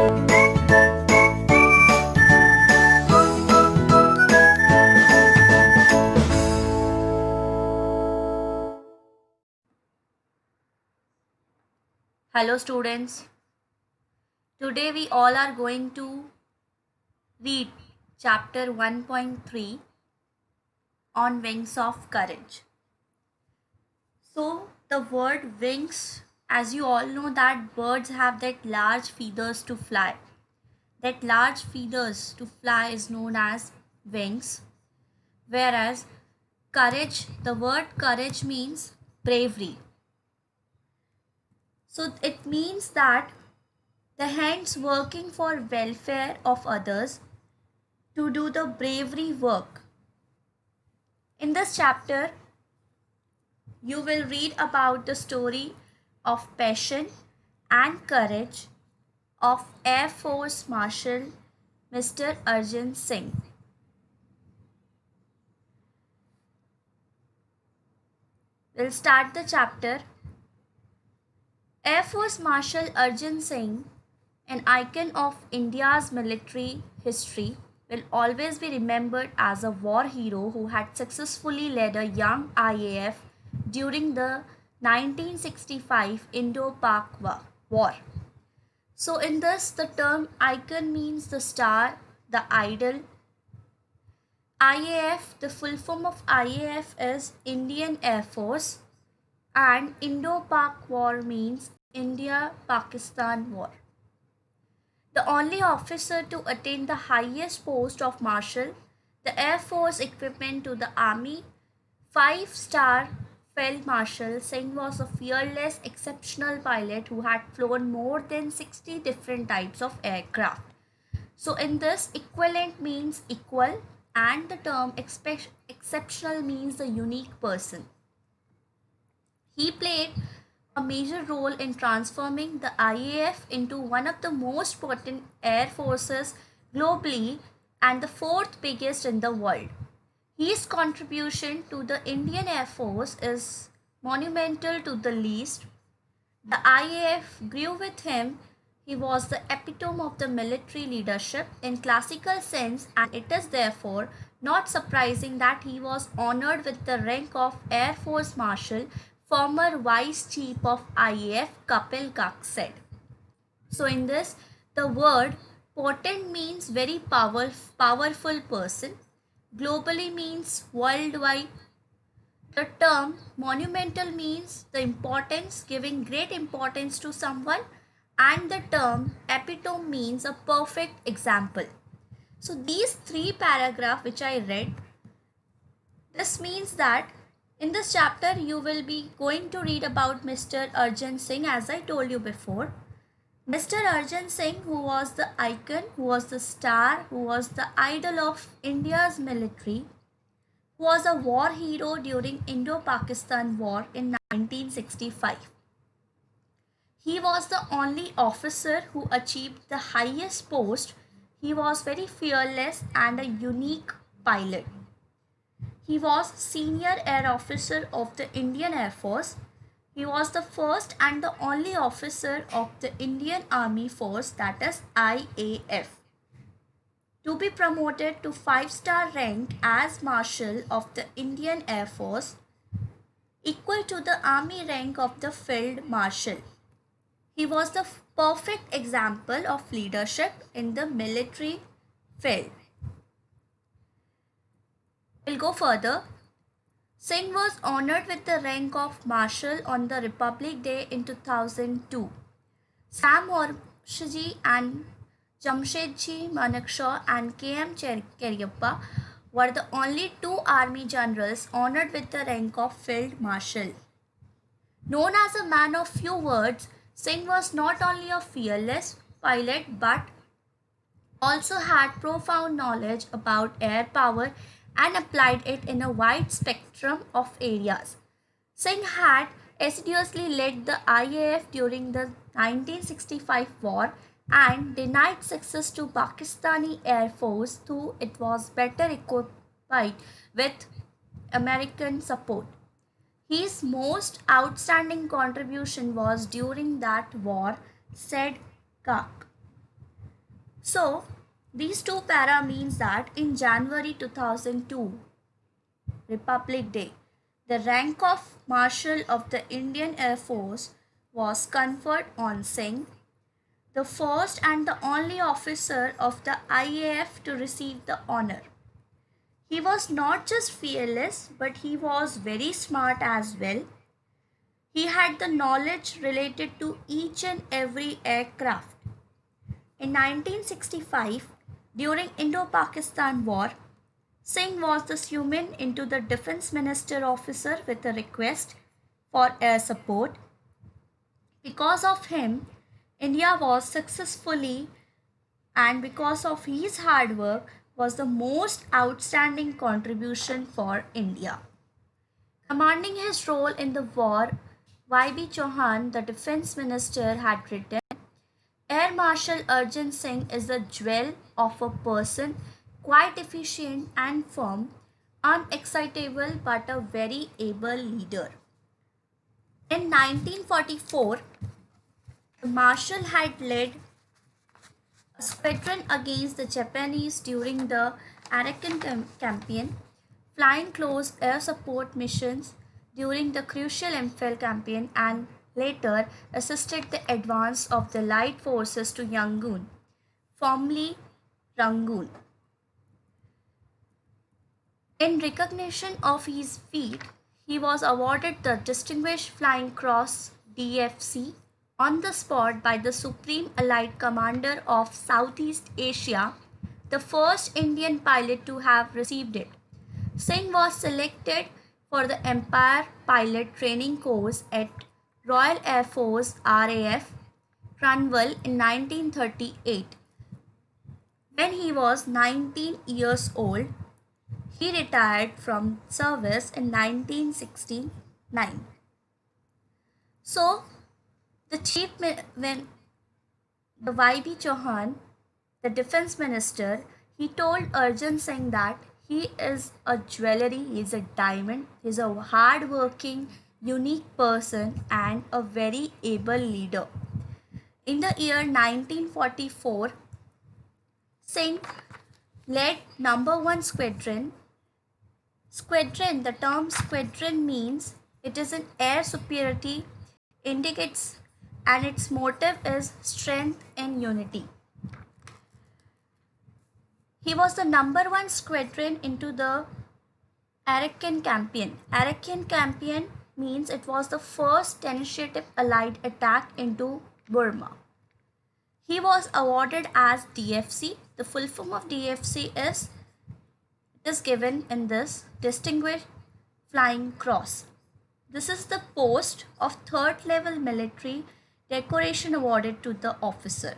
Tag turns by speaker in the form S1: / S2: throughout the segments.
S1: Hello students, today we all are going to read chapter 1.3 on wings of courage. So the word wings, as you all know that birds have that large feathers to fly. That large feathers to fly is known as wings, whereas courage, the word courage means bravery. So it means that the hands working for welfare of others to do the bravery work. In this chapter, you will read about the story of passion and courage of Air Force Marshal Mr. Arjun Singh. We'll start the chapter. Air Force Marshal Arjun Singh, an icon of India's military history, will always be remembered as a war hero who had successfully led a young IAF during the 1965 Indo-Pak War. So in this, the term icon means the star, the idol. IAF, the full form of IAF is Indian Air Force, and Indo-Pak War means India-Pakistan War. The only officer to attain the highest post of Marshal, the Air Force equivalent to the Army, 5-star Field Marshal Singh was a fearless, exceptional pilot who had flown more than 60 different types of aircraft. So in this, equivalent means equal and the term exceptional means the unique person. He played a major role in transforming the IAF into one of the most potent air forces globally and the fourth biggest in the world. His contribution to the Indian Air Force is monumental to the least. The IAF grew with him. He was the epitome of the military leadership in classical sense, and it is therefore not surprising that he was honored with the rank of Air Force Marshal. Former Vice Chief of IAF Kapil Garg said. So in this, the word potent means very powerful person. Globally means worldwide. The term monumental means the importance, giving great importance to someone, and the term epitome means a perfect example. So these three paragraphs which I read, this means that in this chapter you will be going to read about Mr. Arjun Singh, as I told you before. Mr. Arjun Singh, who was the icon, who was the star, who was the idol of India's military, was a war hero during Indo-Pakistan War in 1965. He was the only officer who achieved the highest post. He was very fearless and a unique pilot. He was senior air officer of the Indian Air Force. He was the first and the only officer of the Indian Army Force, that is IAF, to be promoted to 5-star rank as Marshal of the Indian Air Force, equal to the Army rank of the Field Marshal. He was the perfect example of leadership in the military field. We'll go further. Singh was honored with the rank of Marshal on the Republic Day in 2002. Sam Horshiji and Jamshedji Manekshaw and K.M. Cariappa were the only two army generals honored with the rank of Field Marshal. Known as a man of few words, Singh was not only a fearless pilot but also had profound knowledge about air power and applied it in a wide spectrum of areas. Singh had assiduously led the IAF during the 1965 war and denied success to Pakistani Air Force, though it was better equipped with American support. His most outstanding contribution was during that war, said Garg. So, these two para means that in January 2002, Republic Day, the rank of Marshal of the Indian Air Force was conferred on Singh, the first and the only officer of the IAF to receive the honor. He was not just fearless, but he was very smart as well. He had the knowledge related to each and every aircraft. In 1965, during Indo-Pakistan War, Singh was the summoned into the Defense Minister officer with a request for air support. Because of him, India was successfully, and because of his hard work, was the most outstanding contribution for India. Commanding his role in the war, Y.B. Chauhan, the defense minister, had written, Air Marshal Arjun Singh is the jewel of a person, quite efficient and firm, unexcitable but a very able leader. In 1944, the Marshal had led a squadron against the Japanese during the Arakan campaign, flying close air support missions during the crucial Imphal campaign, and later assisted the advance of the light forces to Yangon, formerly Rangoon. In recognition of his feat, he was awarded the Distinguished Flying Cross DFC on the spot by the Supreme Allied Commander of Southeast Asia, the first Indian pilot to have received it. Singh was selected for the Empire Pilot Training Course at Royal Air Force RAF, Cranwell in 1938. When he was 19 years old, he retired from service in 1969. So, the when the Y.B. Chauhan, the defense minister, he told Arjun Singh that he is a jewelry, he is a diamond, he is a hard-working, unique person and a very able leader. In the year 1944, Singh led number 1 squadron. Squadron, the term squadron means it is an air superiority, indicates, and its motive is strength and unity. He was the number 1 squadron into the Arakan campaign. Arakan campaign means it was the first initiative Allied attack into Burma. He was awarded as DFC. The full form of DFC is given in this Distinguished Flying Cross. This is the post of third level military decoration awarded to the officer.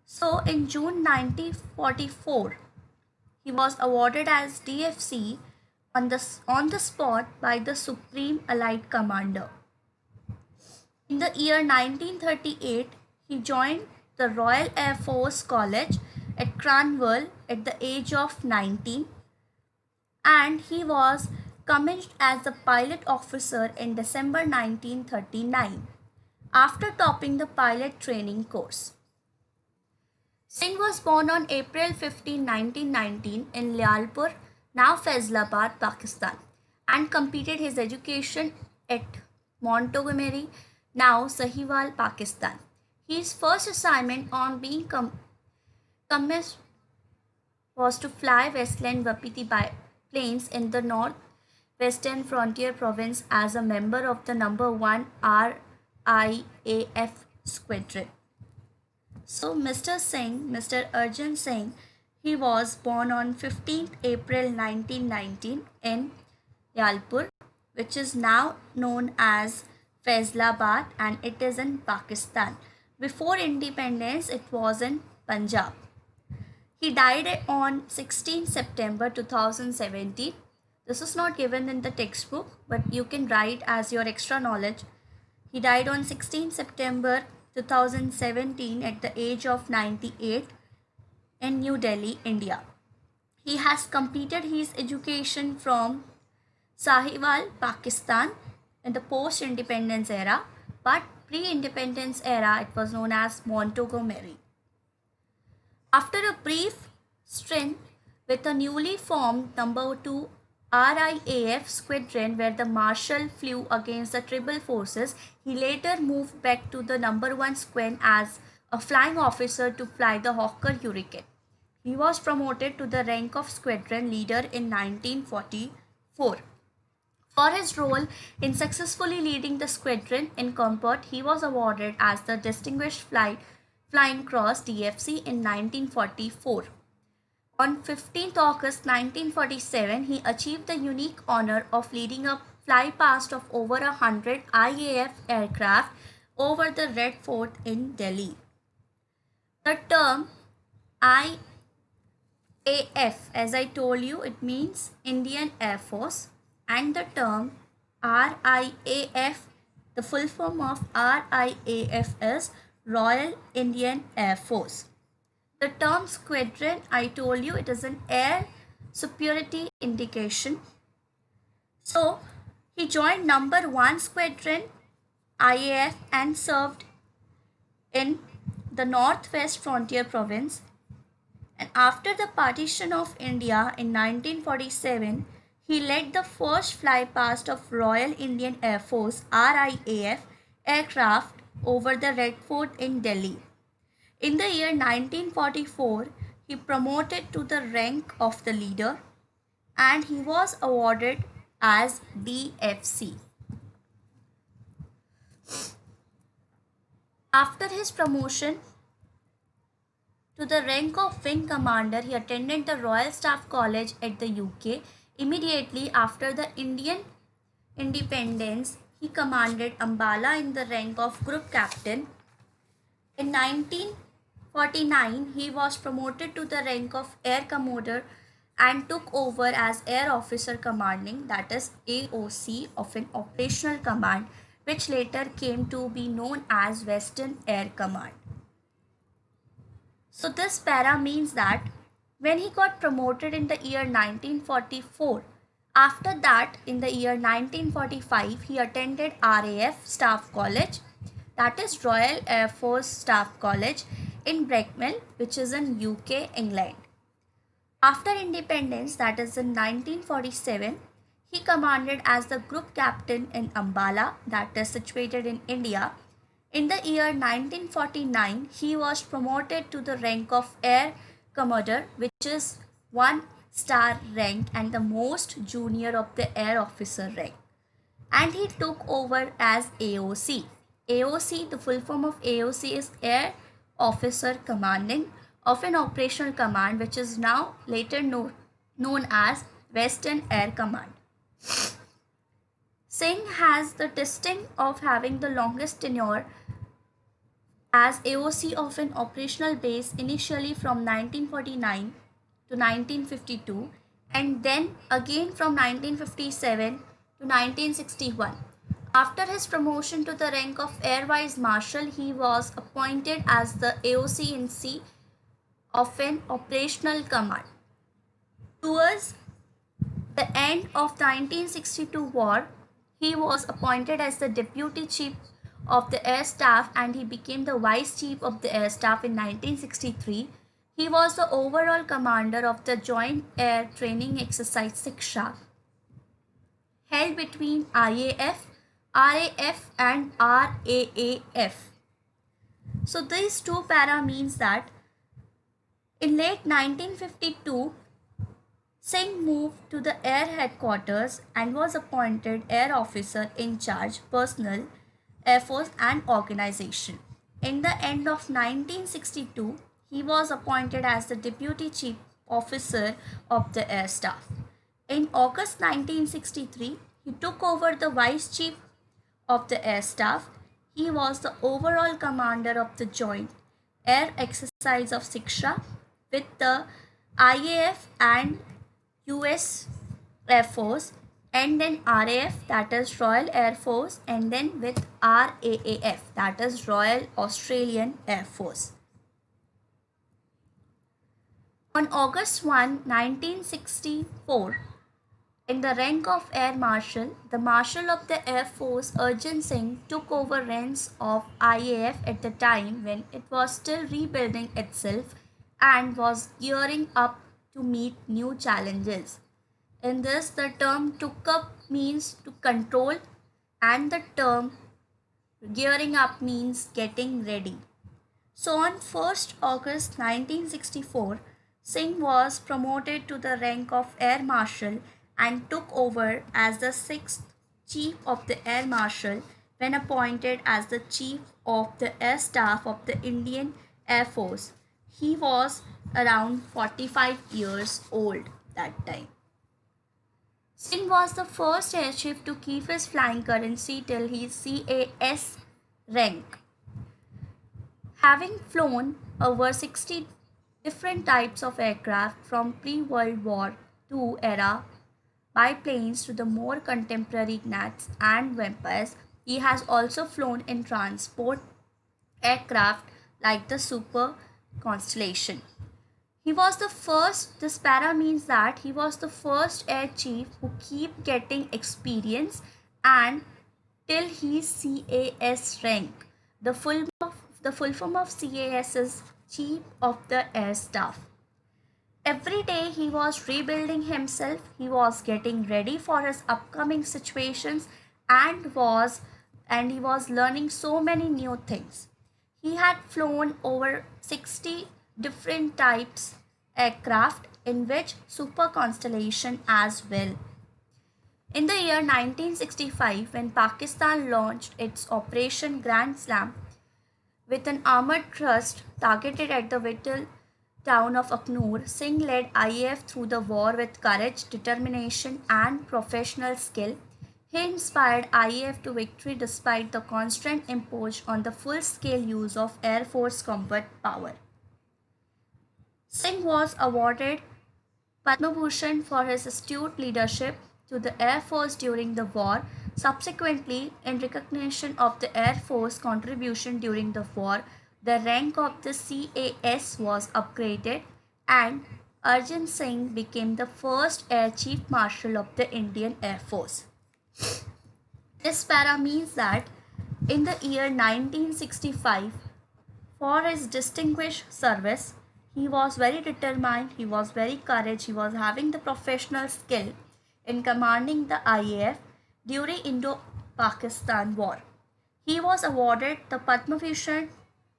S1: So in June 1944, he was awarded as DFC on the spot by the Supreme Allied Commander. In the year 1938, he joined the Royal Air Force College at Cranwell at the age of 19, and he was commissioned as a pilot officer in December 1939 after topping the pilot training course. Singh was born on April 15, 1919 in Lyalpur, now Faisalabad, Pakistan, and completed his education at Montgomery, now Sahiwal, Pakistan. His first assignment on being commissioned was to fly Westland Wapiti planes in the northwestern frontier province as a member of the number 1 RIAF squadron. So Mr. Arjun Singh, he was born on 15th April 1919 in Yalpur, which is now known as Faisalabad, and it is in Pakistan. Before independence, it was in Punjab. He died on 16 September 2017. This is not given in the textbook, but you can write as your extra knowledge. He died on 16 September 2017 at the age of 98 in New Delhi, India. He has completed his education from Sahiwal, Pakistan in the post-independence era, but pre-independence era it was known as Montgomery. After a brief stint with a newly formed number 2 RIAF squadron where the Marshal flew against the tribal forces, he later moved back to the number 1 squadron as a flying officer to fly the Hawker Hurricane. He was promoted to the rank of squadron leader in 1944. For his role in successfully leading the squadron in combat, he was awarded as the Distinguished Flying Cross DFC in 1944. On 15th August 1947, he achieved the unique honor of leading a flypast of over 100 IAF aircraft over the Red Fort in Delhi. The term IAF, as I told you, it means Indian Air Force, and the term RIAF, the full form of RIAF is Royal Indian Air Force. The term squadron, I told you, it is an air superiority indication. So he joined number 1 squadron IAF and served in the Northwest Frontier Province. And after the partition of India in 1947, he led the first flypast of Royal Indian Air Force RIAF aircraft over the Red Fort in Delhi. In the year 1944, he promoted to the rank of the leader and he was awarded as DFC. After his promotion to the rank of wing commander, he attended the Royal Staff College at the UK. Immediately after the Indian independence, he commanded Ambala in the rank of group captain. In 1949, he was promoted to the rank of Air Commodore and took over as Air Officer Commanding, that is AOC, of an operational command, which later came to be known as Western Air Command. So this para means that when he got promoted in the year 1944, after that in the year 1945, he attended RAF Staff College, that is Royal Air Force Staff College in Bracknell, which is in UK, England. After independence, that is in 1947, he commanded as the group captain in Ambala, that is situated in India. In the year 1949, he was promoted to the rank of Air Commodore, which is 1-star rank and the most junior of the air officer rank. And he took over as AOC. AOC, the full form of AOC is Air Officer Commanding of an operational command, which is now later known as Western Air Command. Singh has the distinct of having the longest tenure as AOC of an operational base, initially from 1949 to 1952 and then again from 1957 to 1961. After his promotion to the rank of Air Vice Marshal, he was appointed as the AOC-in-Chief of an operational command. Towards the end of the 1962 war, he was appointed as the Deputy Chief of the Air Staff and he became the Vice Chief of the Air Staff in 1963. He was the overall commander of the Joint Air Training Exercise Siksha, held between IAF, RAF and RAAF. So these two para means that in late 1952, Singh moved to the Air Headquarters and was appointed Air Officer in Charge, Personnel, Air Force and Organization. In the end of 1962, he was appointed as the Deputy Chief Officer of the Air Staff. In August 1963, he took over the Vice Chief of the Air Staff. He was the overall commander of the Joint Air Exercise of Siksha with the IAF and US Air Force, and then RAF, that is Royal Air Force, and then with RAAF, that is Royal Australian Air Force. On August 1, 1964, in the rank of Air Marshal, the Marshal of the Air Force, Arjun Singh, took over reins of IAF at the time when it was still rebuilding itself and was gearing up to meet new challenges. In this, the term took up means to control, and the term gearing up means getting ready. So on 1st August 1964, Singh was promoted to the rank of Air Marshal and took over as the 6th Chief of the Air Marshal when appointed as the Chief of the Air Staff of the Indian Air Force. He was around 45 years old that time. Singh was the first air chief to keep his flying currency till his CAS rank. Having flown over 60 different types of aircraft from pre-World War II era biplanes to the more contemporary Gnats and Vampires, he has also flown in transport aircraft like the Super Constellation. He was the first, this para means that he was the first air chief who keep getting experience and till his CAS rank. The full form of CAS is Chief of the Air Staff. Every day he was rebuilding himself, he was getting ready for his upcoming situations and he was learning so many new things. He had flown over 60 different types aircraft in which Super Constellation as well. In the year 1965, when Pakistan launched its Operation Grand Slam with an armored thrust targeted at the vital town of Aknoor, Singh led IAF through the war with courage, determination, and professional skill. He inspired IAF to victory despite the constraint imposed on the full-scale use of Air Force combat power. Singh was awarded Padma Bhushan for his astute leadership to the Air Force during the war. Subsequently, in recognition of the Air Force contribution during the war, the rank of the CAS was upgraded and Arjun Singh became the first Air Chief Marshal of the Indian Air Force. This para means that in the year 1965, for his distinguished service, he was very determined, he was very courage, he was having the professional skill in commanding the IAF during Indo-Pakistan War. He was awarded the Padma Bhushan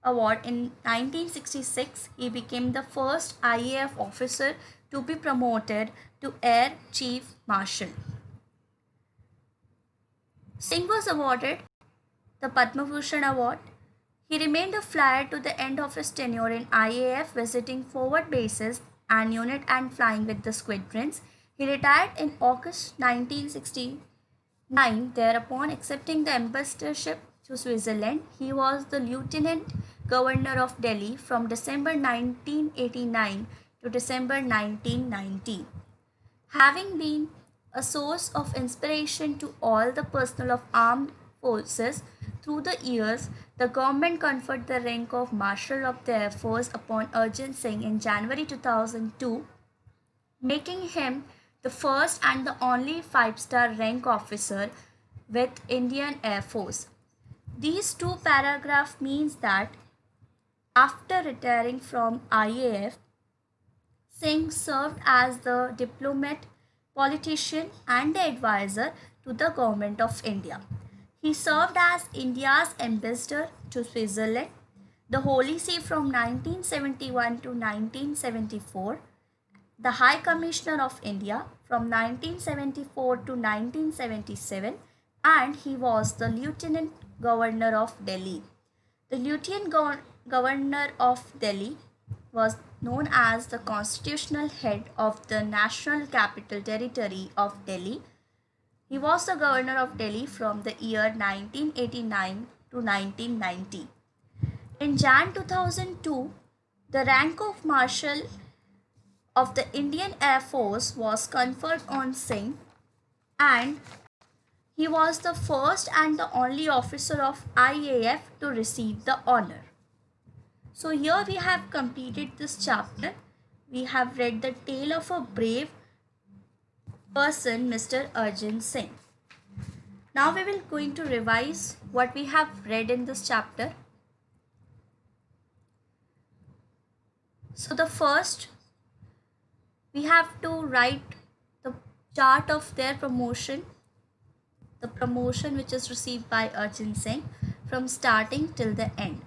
S1: Award in 1966. He became the first IAF officer to be promoted to Air Chief Marshal. Singh was awarded the Padma Bhushan Award. He remained a flyer to the end of his tenure in IAF, visiting forward bases and unit and flying with the squadrons. He retired in August 1969. Thereupon, accepting the ambassadorship to Switzerland, he was the Lieutenant Governor of Delhi from December 1989 to December 1990. Having been a source of inspiration to all the personnel of armed forces through the years, the government conferred the rank of Marshal of the Air Force upon Arjun Singh in January 2002, making him the first and the only 5-star rank officer with Indian Air Force. These two paragraphs means that after retiring from IAF, Singh served as the diplomat, politician, and the advisor to the Government of India. He served as India's ambassador to Switzerland, the Holy See from 1971 to 1974, the High Commissioner of India from 1974 to 1977, and he was the Lieutenant Governor of Delhi. The Lieutenant Governor of Delhi was known as the constitutional head of the National Capital Territory of Delhi. He was the governor of Delhi from the year 1989 to 1990. In Jan 2002, the rank of Marshal of the Indian Air Force was conferred on Singh, and he was the first and the only officer of IAF to receive the honor. So here we have completed this chapter. We have read the tale of a brave person, Mr. Arjun Singh. Now we will going to revise what we have read in this chapter. So the first, we have to write the chart of their promotion, the promotion which is received by Arjun Singh from starting till the end.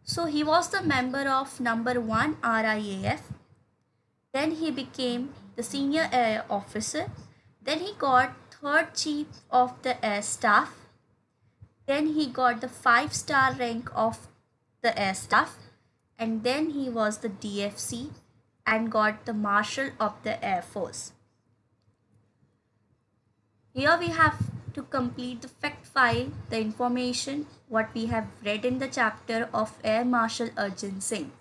S1: So he was the member of number 1 RIAF. Then he became the senior air officer. Then he got third chief of the air staff. Then he got the 5-star rank of the air staff. And then he was the DFC and got the Marshal of the Air Force. Here we have to complete the fact file, the information what we have read in the chapter of Air Marshal Arjun Singh.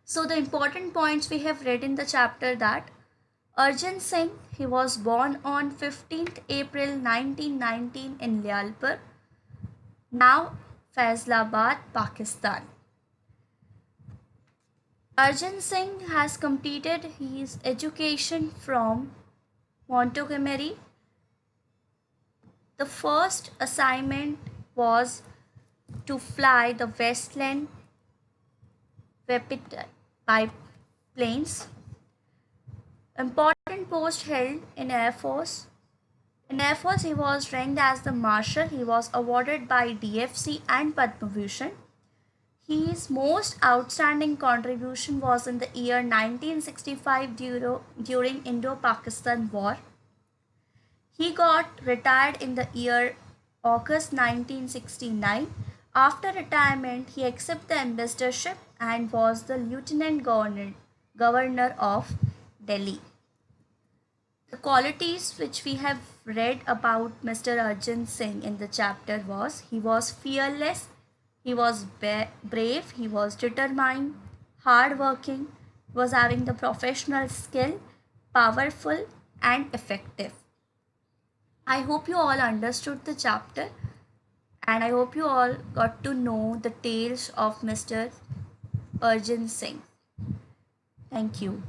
S1: So the important points we have read in the chapter that Arjun Singh, he was born on 15th April 1919 in Lyalpur, now Faisalabad, Pakistan. Arjun Singh has completed his education from Montgomery. The first assignment was to fly the Westland biplanes. Important post held in Air Force. In Air Force, he was ranked as the Marshal. He was awarded by DFC and Padma Bhushan. His most outstanding contribution was in the year 1965 during Indo-Pakistan War. He got retired in the year August 1969. After retirement, he accepted the ambassadorship and was the Lieutenant Governor of Delhi. The qualities which we have read about Mr. Arjun Singh in the chapter was he was fearless, he was brave, he was determined, hardworking, was having the professional skill, powerful and effective. I hope you all understood the chapter and I hope you all got to know the tales of Mr. Arjun Singh. Thank you.